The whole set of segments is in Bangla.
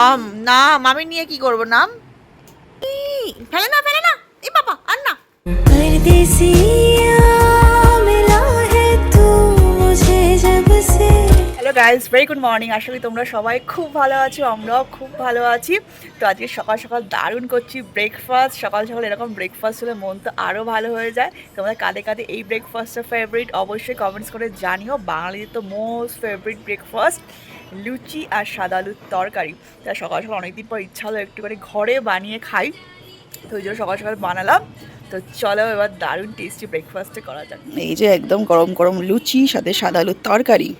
নাম আমি নিয়ে কি করব নাম ফেলে না ফেলে না এই বাবা আর না hello guys very good morning. আশা করি তোমরা সবাই খুব ভালো আছো, আমরাও খুব ভালো আছি। তো আজকে সকাল সকাল দারুণ করছি ব্রেকফাস্ট। সকাল সকাল এরকম ব্রেকফাস্ট হলে মন তো আরও ভালো হয়ে যায়। তোমাদের কাঁধে কাঁধে এই ব্রেকফাস্টটা ফেভারিট অবশ্যই কমেন্টস করে জানিও। বাঙালিদের তো মোস্ট ফেভারিট ব্রেকফাস্ট লুচি আর সাদা আলুর তরকারি। তা সকাল সকাল অনেকদিন পর ইচ্ছা হলো একটু করে ঘরে বানিয়ে খাই, তো ওই জন্য সকাল সকাল বানালাম। তো চলো এবার দারুণ টেস্টি ব্রেকফাস্টে করা যাক। এই যে একদম গরম গরম লুচি সাথে সাদা আলুর তরকারি।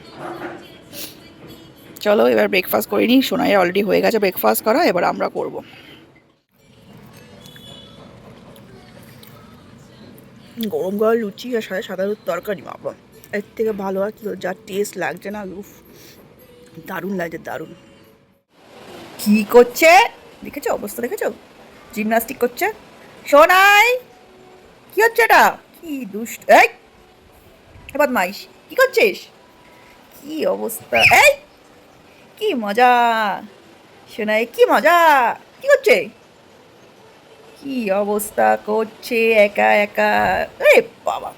চলো এবার ব্রেকফাস্ট করে নিই। সোনাইয়ের অলরেডি হয়ে গেছে ব্রেকফাস্ট করা, এবার আমরা করব। গরম গরম লুচি আর সাথে সাদা আলুর তরকারি, বাবা এর থেকে ভালো আর কি, যা টেস্ট লাগছে না, উফ দারুণ লাগছে দারুণ। কি করছে দেখেছো, অবস্থা দেখেছো, জিমনাস্টিক করছে সোনাই। কি হচ্ছে এটা, কি দুষ্ট, এই বদমাইশ কি করছিস, কি অবস্থা, এই কি মজা শোনাই, কি মজা, কি করছে, কি অবস্থা করছে একা একা। এ বাবা,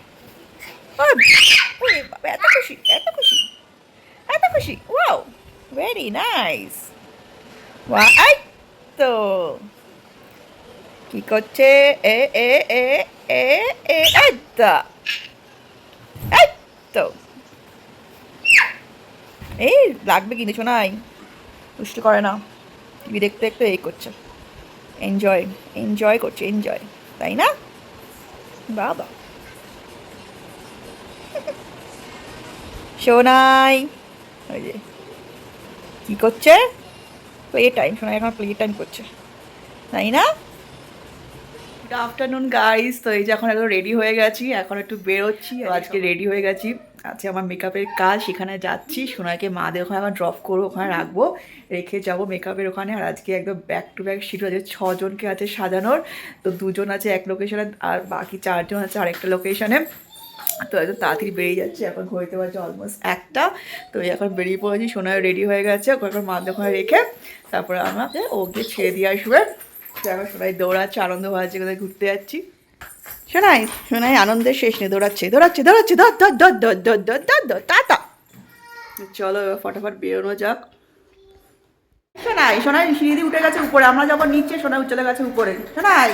ওরে বাবা, এত খুশি এত খুশি এত খুশি, ওয়াও ভেরি নাইস। ওয়া এই তো কি করছে, এ এ এ এ এ এই তো এই তো, এই লাগবে কিন্তু শোনাই, দুষ্টু করে না, টিভি দেখতে দেখতে এই করছে, এনজয় এনজয় করছে, এনজয়, তাই না বাবা। সোনাই ওই যে কী করছে, প্লে টাইম, সোনাই এখন প্লে টাইম করছে, তাই না। Good afternoon guys. তো এই যে এখন একদম রেডি হয়ে গেছি, এখন একটু বেরোচ্ছি। আজকে রেডি হয়ে গেছি, আছে আমার মেকআপের কাজ, সেখানে যাচ্ছি। সোনাইকে মাদের ওখানে আমার ড্রপ করবো, ওখানে রাখবো, রেখে যাবো মেকআপের ওখানে। আর আজকে একদম ব্যাক টু ব্যাক শিডিউল আছে, 6 জনকে আছে সাজানোর। তো 2 জন আছে এক লোকেশনে আর বাকি 4 জন আছে আরেকটা লোকেশনে। তো একদম তাড়াতাড়ি বেরিয়ে যাচ্ছে, এখন ঘড়িতে বাজছে অলমোস্ট 1টা। তো এখন বেরিয়ে পড়েছি, সোনাই রেডি হয়ে গেছে, ওকে এখন মাদের ওখানে রেখে তারপরে আমাকে ওকে ছেড়ে দিয়ে আসবে। এখন সোনাই দৌড়াচ্ছে, আনন্দ হচ্ছে, কোথায় ঘুরতে যাচ্ছি। শোনাই শোনাই আনন্দের শেষ নেই, দৌড়াচ্ছে দৌড়াচ্ছে দৌড়াচ্ছে, ধর ধর ধর ধর ধর ধর ধর ধর টাটা। চলো এবার ফটাফট বেরোনো যাক। শোনাই শোনাই সিঁড়ি দিয়ে উঠে গেছে উপরে, আমরা যখন নিচে সোনাই চলে গেছে উপরে। শোনাই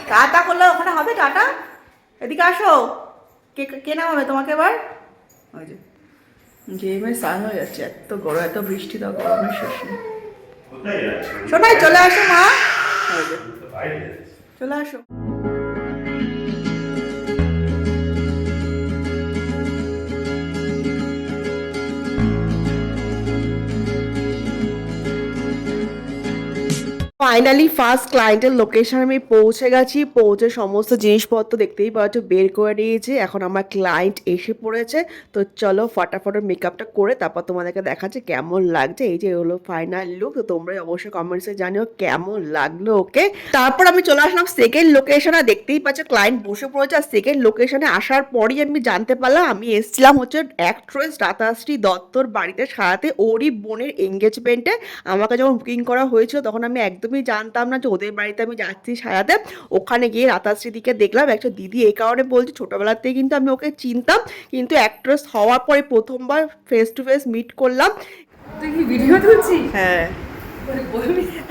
টাটা করলে ওখানে হবে টাটা, এদিকে আসো। কে কে নামাবে তোমাকে এবার, ওই যে গেমে স্নান হয়ে যাচ্ছে, এত গরম এত বৃষ্টি, তো গরমের শেষ নেই। শোনাই চলে আসো মা, চলে আসো। ফাইনালি ফার্স্ট ক্লায়েন্টের লোকেশন আমি পৌঁছে গেছি, পৌঁছে সমস্ত জিনিসপত্র দেখতেই পাচ্ছ বের করে নিয়েছি। এখন আমার ক্লায়েন্ট এসে পড়েছে, তো চলো ফটাফট মেকআপটা করে তারপর তোমাদেরকে দেখাচ্ছে কেমন লাগছে। এই যে হলো ফাইনাল লুক, তো তোমরা অবশ্যই কমেন্টসে জানিও কেমন লাগলো ওকে। তারপর আমি চলে আসলাম সেকেন্ড লোকেশনে, দেখতেই পাচ্ছ ক্লায়েন্ট বসে পড়েছে। আর সেকেন্ড লোকেশনে আসার পরই আমি জানতে পারলাম আমি এসেছিলাম হচ্ছে অ্যাক্ট্রেস রাতাশ্রী দত্তর বাড়িতে সারাতে, ওরই বোনের এঙ্গেজমেন্টে। আমাকে যখন বুকিং করা হয়েছিল তখন আমি একদমই জানতাম না যে ওদের বাড়িতে আমি যাচ্ছি সারাতে। ওখানে গিয়ে রাতাশ্রীদিকে দেখলাম, একটা দিদি এই কারণে বলছি ছোটোবেলাতেই কিন্তু আমি ওকে চিনতাম, কিন্তু অ্যাক্ট্রেস হওয়ার পরে প্রথমবার ফেস টু ফেস মিট করলাম। তুই কি ভিডিও তুলছিস? হ্যাঁ,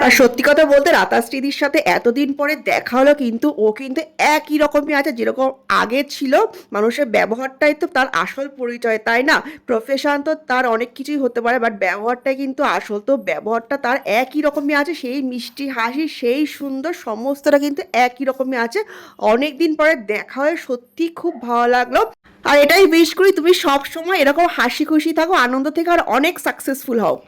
আর সত্যি কথা বলতে রাতাশ্রীদির সাথে এতদিন পরে দেখা হলো, কিন্তু ও কিন্তু একই রকমই আছে যেরকম আগে ছিল। মানুষের ব্যবহারটাই তো তার আসল পরিচয়, তাই না। প্রফেশন তো তার অনেক কিছুই হতে পারে, বাট ব্যবহারটাই কিন্তু আসল। তো ব্যবহারটা তার একই রকমই আছে, সেই মিষ্টি হাসি, সেই সুন্দর, সমস্তটা কিন্তু একই রকমই আছে। অনেক দিন পরে দেখা হয়ে সত্যি খুব ভালো লাগলো। আর এটাই উইশ করি তুমি সব সময় এরকম হাসি খুশি থাকো, আনন্দ থেকে আর অনেক সাকসেসফুল হও।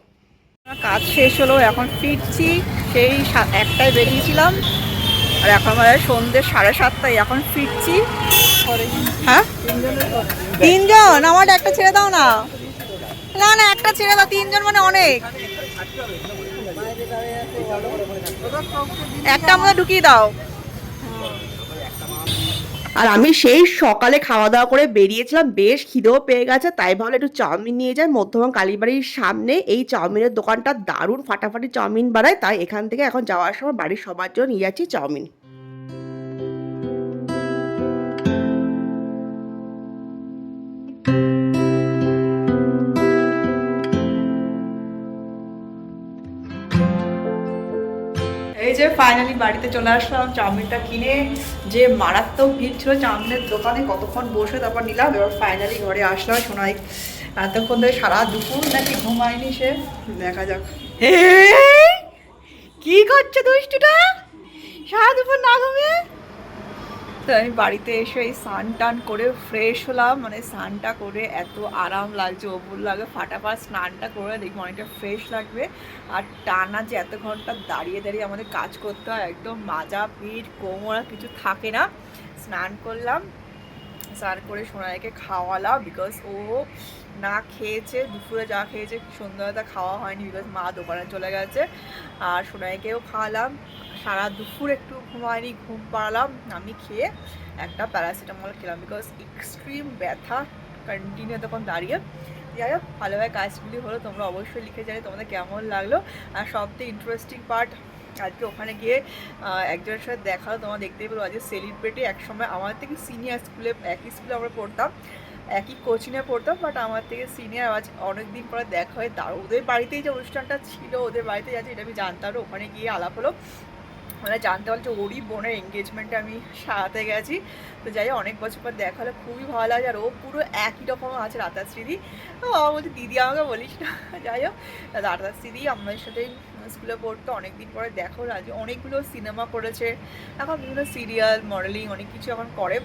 কাজ শেষ হলো, এখন ফিরছি। সেই 1টায় বেরিয়েছিলাম আর এখন বাজে সন্ধ্যে 7:30, এখন ফিরছি। হ্যাঁ 3জন, আমার একটা ছেড়ে দাও না, না না একটা ছেড়ে দাও, 3জন মানে অনেক, একটা আমাদের ঢুকিয়ে দাও। আর আমি সেই সকালে খাওয়া দাওয়া করে বেরিয়েছিলাম, বেশ খিদেও পেয়ে গেছে, তাই ভাবলাম একটু চাউমিন নিয়ে যাই। মধ্যমা কালীবাড়ির সামনে এই চাউমিনের দোকানটা দারুণ ফাটাফাটি চাউমিন বানায়, তাই এখান থেকে এখন যাওয়ার সময় বাড়ির সবার জন্য নিয়ে যাচ্ছি চাউমিন। এই যে ফাইনালি বাড়িতে চলে আসলাম চাউমিনটা কিনে। যে মারাত্মক ভিড় ছিল চাউমিনের দোকানে, কতক্ষণ বসে তারপর নিলাম। এবার ফাইনালি ঘরে আসলাম। শোনাই এতক্ষণ ধরে সারা দুপুর নাকি ঘুমায়নি সে, দেখা যাক। কি করছে দুষ্টুটা সারা দুপুর না ঘুমিয়ে? তো আমি বাড়িতে এসে এই স্নান টান করে ফ্রেশ হলাম, মানে স্নানটা করে এত আরাম লাগছে, অবুল লাগে। ফাটাফাট স্নানটা করে দেখবো অনেকটা ফ্রেশ লাগবে। আর টানা যে এত ঘন্টা দাঁড়িয়ে দাঁড়িয়ে আমাদের কাজ করতে হয়, একদম মাজা পিঠ কোমর আর কিছু থাকে না। স্নান করলাম, স্নান করে সোনাইকে খাওয়ালাম, বিকজ ও না খেয়েছে। দুপুরে যা খেয়েছে সন্ধ্যাবেলা খাওয়া হয়নি, বিকজ মা দোকানে চলে গেছে। আর সোনাইকেও খাওয়ালাম। সারা দুপুর একটু ঘুমায়নি, ঘুম পাড়ালাম। আমি খেয়ে একটা প্যারাসিটামল খেলাম, বিকজ এক্সট্রিম ব্যথা কন্টিনিউ তখন দাঁড়িয়ে। যাই হোক, ভালোভাবে কাজগুলি হলো। তোমরা অবশ্যই লিখে জানি তোমাদের কেমন লাগলো। আর সবথেকে ইন্টারেস্টিং পার্ট, আজকে ওখানে গিয়ে একজনের সাথে দেখা হলো। তোমরা দেখতেই পেলো আজকে সেলিব্রিটি। একসময় আমার থেকে সিনিয়র, স্কুলে একই স্কুলে আমরা পড়তাম, একই কোচিংয়ে পড়তাম, বাট আমার থেকে সিনিয়র। আজ অনেকদিন পরে দেখা হয়। তার ওদের বাড়িতেই যে অনুষ্ঠানটা ছিল, ওদের বাড়িতে যাচ্ছে এটা আমি জানতাম না। ওখানে গিয়ে আলাপ হলো, মানে জানতে পারছি ওরই বোনের এঙ্গেজমেন্টে আমি সারাতে গেছি। তো যাই হোক, অনেক বছর পর দেখা হলে খুবই ভালো লাগে। আর ও পুরো একই রকম আছে রাতাশ্রীদি। আমার বলছে দিদি আমাকে বলিস না। যাই হোক, রাতাশ্রীদি আমাদের সাথে স্কুলে পড়তো, অনেকদিন পরে দেখো। আজ অনেকগুলো সিনেমা করেছে, এখন বিভিন্ন সিরিয়াল, মডেলিং অনেক কিছু এখন করে।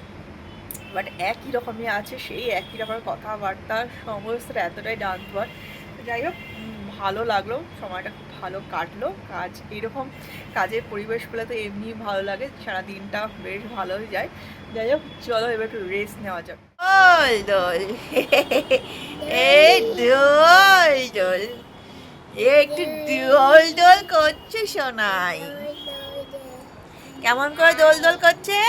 বাট একই রকমই আছে, সেই একই রকমের কথাবার্তা, সমস্ত এতটাই ডান্স হয়। যাই হোক, ভালো লাগলো, সময়টা খুব ভালো কাটলো। কাজ এরকম কাজের পরিবেশগুলো তো এমনি ভালো লাগে, সারা দিনটা বেশ ভালোই যায়। যাই হোক, চলো এবার একটু রেস্ট নেওয়া যাক। দোল দোল, এই দোল দোল, একটু দোল দোল করছে সোনাই। কেমন করে দোল দোল করছে?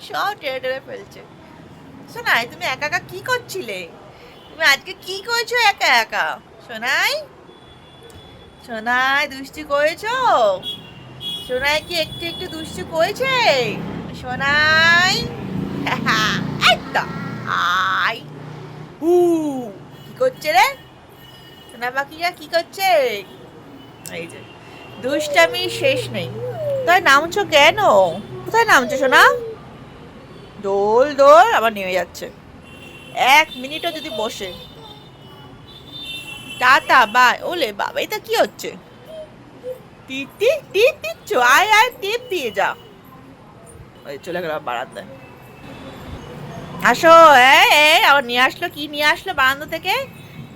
সব টেনে টেনে ফেলছে। সোনাই, তুমি একা একা কি করছিলে? তুমি আজকে কি করেছো একা একা? সোনাই, সোনাই দুষ্টি করেছো? সোনাই কি একটু একটু দুষ্টি করেছে? সোনাই, আই হু, কি করছে রে সোনা পাখিরা? কি করছে? এই যে দুষ্টামি শেষ নেই। তাই নামছো কেন? কোথায় নামছো সোনা? দোল দোল আবার নেমে যাচ্ছে। এক মিনিটও যদি বসে। Tata bye. ওলে বাবা, এটা কি হচ্ছে? টিপ টিপ টিপ দিচ্ছ? আয় আয়, টিপ দিয়ে যা। ওই চলে গেল বারান্দায়। আসো। আবার নিয়ে আসলো, কি নিয়ে আসলো বারান্দা থেকে?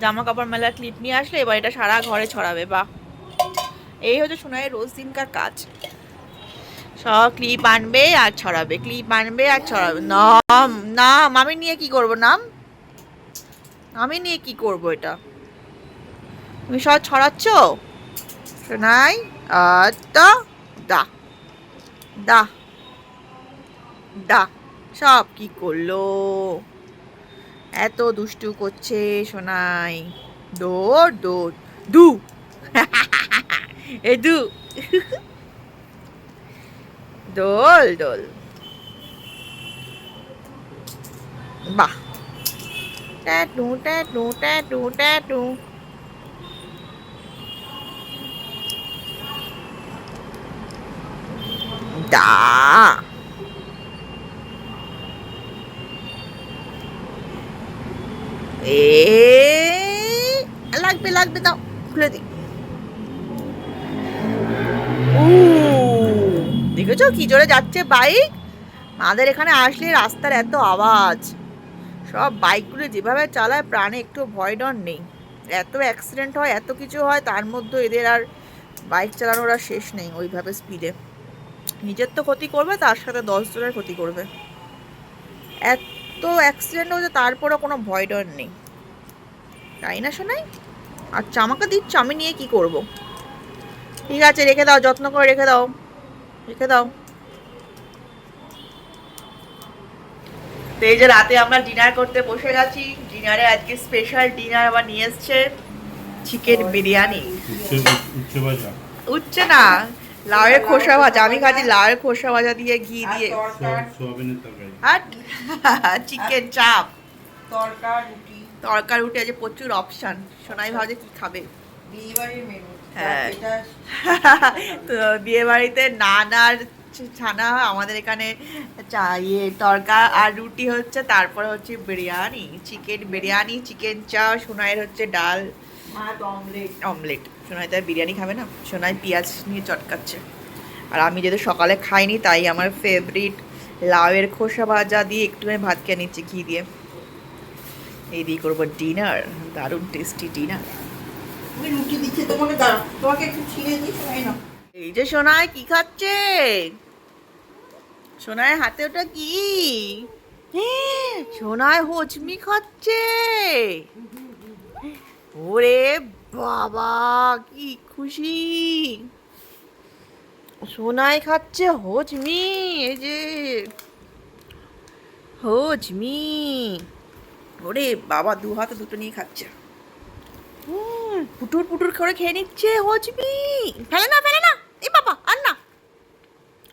জামা কাপড় মেলার ক্লিপ নিয়ে আসলো। এবার এটা সারা ঘরে ছড়াবে। বাহ, এই হচ্ছে সোনাই রোজ দিনকার কাজ। সব ক্লিপ আনবে আর ছড়াবে, ক্লিপ আনবে আর ছড়াবে। নাম নাম, আমি নিয়ে কি করব? নাম আমি নিয়ে কি করব? এটা তুমি সব ছড়াচ্ছ সোনাই। আচ্ছা, দা দা দা, সব কি করলো? এত দুষ্টু করছে সোনাই। দৌড় দৌড়, দু এ দু, দোল দোল। বাহ, ট্যাটু ট্যাটু ট্যাটু ট্যাটু। দা, এ লাগবে লাগবে, দাও খুলে দি। দেখেছো কি জোরে যাচ্ছে বাইক? আমাদের এখানে আসলে রাস্তার এত আওয়াজ, সব বাইকগুলো যেভাবে চালায় প্রাণে একটু ভয় ডর নেই। এত অ্যাক্সিডেন্ট হয়, এত কিছু হয়, তার মধ্যে এদের আর বাইক চালানোর আর শেষ নেই। ওইভাবে স্পিডে নিজের তো ক্ষতি করবে, তার সাথে 10 জনের ক্ষতি করবে। এত অ্যাক্সিডেন্ট হচ্ছে, তারপরে কোনো ভয় ডর নেই, তাই না শোনাই? আচ্ছা আমাকে দিচ্ছ, আমি নিয়ে কি করব? ঠিক আছে রেখে দাও, যত্ন করে রেখে দাও, রেখে দাও। তো এই যে রাতে আমরা ডিনার করতে বসে গেছি। ডিনারে আজকে স্পেশাল ডিনার আবার নিয়ে এসছে চিকেন বিরিয়ানি। উঠছে না, লাউয়ের খোসা ভাজা। আমি খাচ্ছি লাউয়ের খোসা ভাজা দিয়ে ঘি দিয়ে। আর চিকেন চাপ, তরকার রুটি আছে, প্রচুর অপশন। সোনাই ভাবছে কি খাবে। হ্যাঁ তো বিয়ে বাড়িতে নান আর ছানা, আমাদের এখানে তরকা আর রুটি হচ্ছে, তারপরে হচ্ছে বিরিয়ানি, চিকেন বিরিয়ানি, চিকেন চা। সোনাইয়ের হচ্ছে ডাল, অমলেট। সোনাই তাই বিরিয়ানি খাবে না, সোনাই পেঁয়াজ নিয়ে চটকাচ্ছে। আর আমি যেহেতু সকালে খাইনি, তাই আমার ফেভারিট লাউয়ের খোসা ভাজা দিয়ে একটুখানি ভাত খেয়ে নিচ্ছি ঘি দিয়ে। এই দিয়ে করবো ডিনার, দারুণ টেস্টি ডিনার। এই যে সোনাই কি খাচ্ছে, সোনাই হাতে ওটা কি? সোনাই হজমি খাচ্ছে। ওরে বাবা কি খুশি, সোনাই খাচ্ছে হজমি। এই যে হজমি, ওরে বাবা দু হাতে দুটো নিয়ে খাচ্ছে। পুটুর পুটুর করে খেয়ে নিচ্ছে হজমি। ফেলে না, ফেলে না, এ বাবা আর না,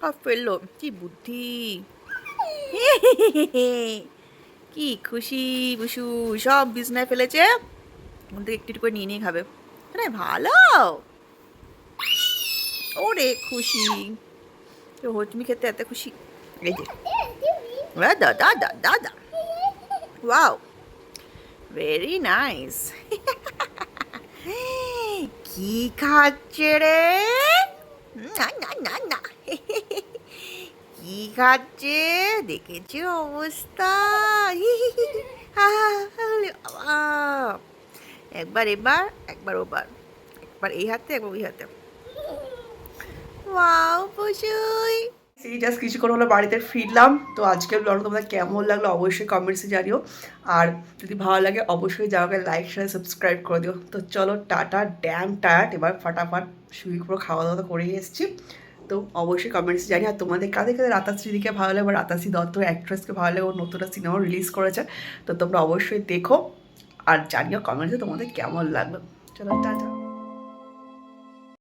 আর ফেললো, কি বুদ্ধি। কি খুশি বুসু, সব বিছনায় ফেলেছে, ওখান থেকে একটু একটু করে নিয়ে নিয়ে খাবে। আরে ভালো, ওরে খুশি, হজমি খেতে এত খুশি। এই যে দাদা দাদা দাদা, ওয়াও ভেরি নাইস। কি খাচ্ছে রে, না না না না, কি খাচ্ছে দেখেছি অবস্থা। একবার এবার, একবার ওবার, একবার এই হাতে, একবার ওই হাতে। ওয়াও পুষুই। এই জাস্ট কিছুক্ষণ হলো বাড়িতে ফিরলাম। তো আজকের ব্লগটা তোমাদের কেমন লাগলো অবশ্যই কমেন্টসে জানিও। আর যদি ভালো লাগে অবশ্যই যাওয়াকে লাইক শেয়ার সাবস্ক্রাইব করে দিও। তো চলো টাটা, ড্যাম টায়ার্ড, এবার ফাটাফাট শুয়ে পুরো খাওয়া দাওয়া করেই এসেছি। তো অবশ্যই কমেন্টসে জানি। আর তোমাদের কাদের কাদের রাতাশ্রী দিকে ভালো লাগে বা রাতাশ্রী দত্ত অ্যাক্ট্রেসকে ভালো লাগে, ওর নতুন সিনেমা রিলিজ করেছে। তো তোমরা অবশ্যই দেখো আর জানিও কমেন্টসে তোমাদের কেমন লাগলো। চলো টাটা।